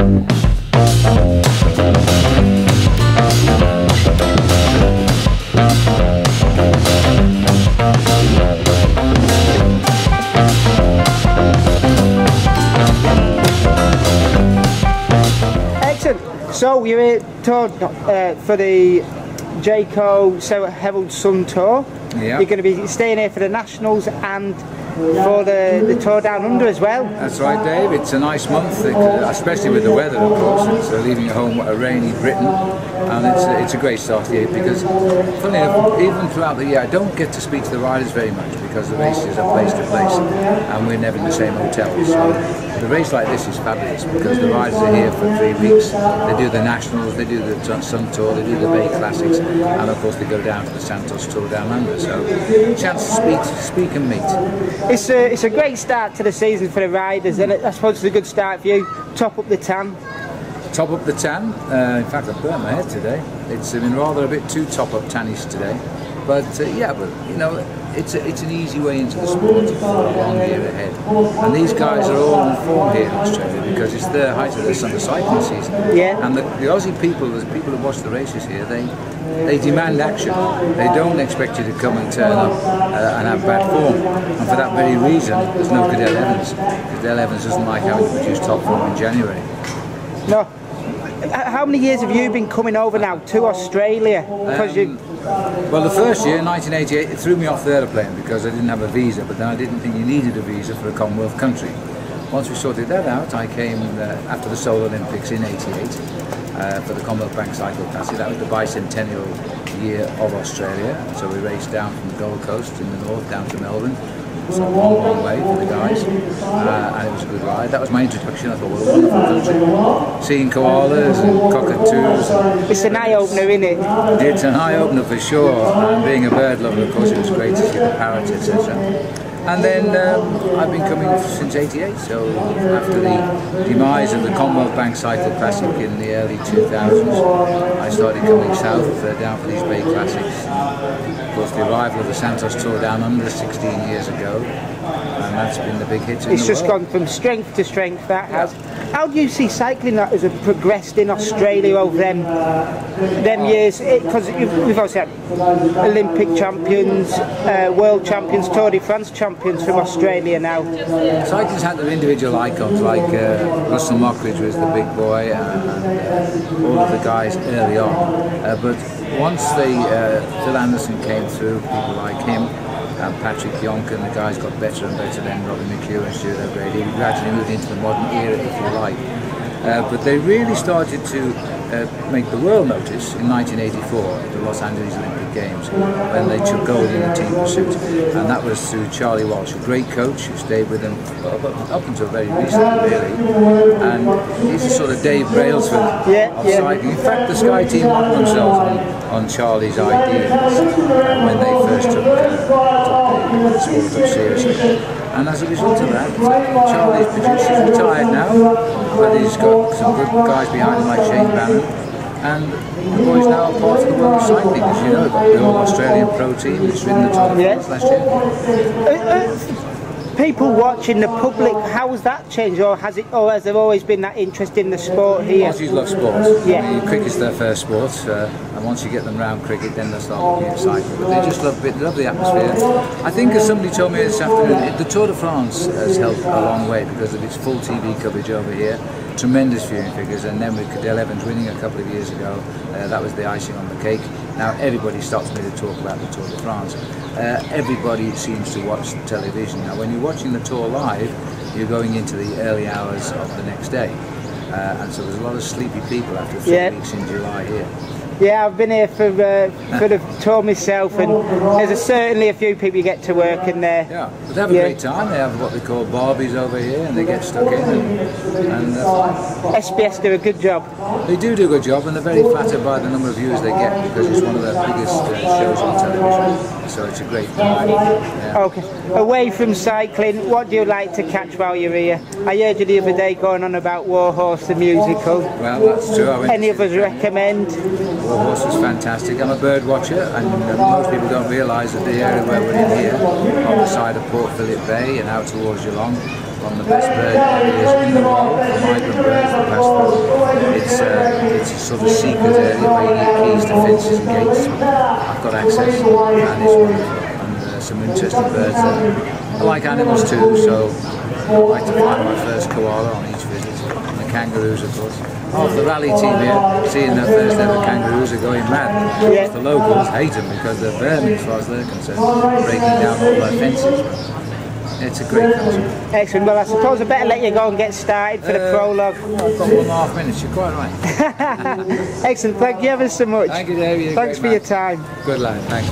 So you're here for the Jayco Herald Sun Tour. Yeah. You're going to be staying here for the Nationals and for the Tour Down Under as well. That's right, Dave. It's a nice month, especially with the weather, of course. It's leaving home a rainy Britain, and it's a great start here because, funny enough, even throughout the year, I don't get to speak to the riders very much because the races are place to place, and we're never in the same hotel. So the race like this is fabulous because the riders are here for 3 weeks. They do the Nationals, they do the Sun Tour, they do the Bay Classics, and of course they go down to the Santos Tour Down Under. So, chance to speak and meet. It's a great start to the season for the riders, and I suppose it's a good start for you. Top up the tan. Top up the tan. In fact, I burnt my head today. It's been rather a bit too top up tannish today. But yeah, but you know, it's an easy way into the sport for a long year ahead. And these guys are all in form here in Australia because it's the height of the summer cycling season. Yeah. And the Aussie people, the people who watch the races here, they demand action. They don't expect you to come and turn up and have bad form. And for that very reason, there's no Cadell Evans. Cadell Evans doesn't like having to produce top form in January. No. How many years have you been coming over now to Australia? Well, the first year, 1988, it threw me off the aeroplane because I didn't have a visa, but then I didn't think you needed a visa for a Commonwealth country. Once we sorted that out, I came after the Seoul Olympics in '88 for the Commonwealth Bank Cycle Classic. That was the bicentennial year of Australia, so we raced down from the Gold Coast in the north down to Melbourne. It's a long way for the guys, and it was a good ride. That was my introduction. I thought, what a wonderful country. Seeing koalas and cockatoos. It's an eye-opener, isn't it? It's an eye-opener for sure. And being a bird lover, of course, it was great to see the parrots, etc. And then I've been coming since '88, so after the demise of the Commonwealth Bank Cycle Classic in the early 2000s, I started coming south down for these Bay Classics. Of course, the arrival of the Santos Tour Down Under 16 years ago, and that's been the big hit. It's just gone from strength to strength, that has. How do you see cycling that has progressed in Australia over them years? Because we've also had Olympic champions, world champions, Tour de France champions from Australia now. Cyclists had their individual icons like Russell Mockridge was the big boy and all of the guys early on. But once Phil Anderson came through, people like him, and Patrick Yonk and the guys got better and better, then Robin McHugh and Stuart O'Grady. We gradually moved into the modern era, if you like. But they really started to make the world notice in 1984 at the Los Angeles Olympic Games when they took gold in the team pursuit, and that was through Charlie Walsh, a great coach who stayed with them up until very recently, really. And he's a sort of Dave Brailsford of cycling. In fact, the Sky team modeled themselves on Charlie's ideas when they first took the sport up seriously. And as a result of that, Charlie's produced, he's retired now, but he's got some good guys behind him like Shane Bannon, and the boys now are part of the world of cycling. As you know, they've got the All-Australian Pro Team, which ran the Tour de France last year. People watching, the public, how has that changed, or has there always been that interest in the sport here? Aussies love sport. Yeah. I mean, cricket's their first sport, and once you get them round cricket, then they'll start looking at cycling. But they just love the atmosphere. I think, as somebody told me this afternoon, the Tour de France has helped a long way because of its full TV coverage over here. Tremendous viewing figures, and then with Cadell Evans winning a couple of years ago, that was the icing on the cake. Now everybody stops me to talk about the Tour de France. Everybody seems to watch the television. Now when you're watching the Tour live, you're going into the early hours of the next day, and so there's a lot of sleepy people after 3 weeks in July here. Yeah, I've been here for the tour myself, and there's certainly a few people you get to work in there. Yeah, but they have a great time. They have what they call barbies over here, and they get stuck in. And SBS do a good job. They do a good job, and they're very flattered by the number of viewers they get because it's one of their biggest shows on television. So it's a great time. Yeah. Okay, away from cycling, what do you like to catch while you're here? I heard you the other day going on about Warhorse the musical. Well, that's true. Any of us recommend? Warhorse is fantastic. I'm a bird watcher, and most people don't realise that the area where we're in here, on the side of Port Phillip Bay and out towards Geelong, one of the best bird areas in the world for migrant birds the past 40 sort of secret area where you get keys to fences and gates. I've got access, and it's wonderful. And some interesting birds there. I like animals too, so I like to find my first koala on each visit. And the kangaroos, of course. Oh, the rally team here, seeing their first ever kangaroos are going mad. Yeah. The locals hate them because they're vermin as far as they're concerned, breaking down all their fences. It's a great concert. Excellent. Well, I suppose I better let you go and get started for the prologue. I've got 1.5 minutes, you're quite right. Excellent. Thank you ever so much. Thank you, Dave. Thanks for your time. Good lad, thanks.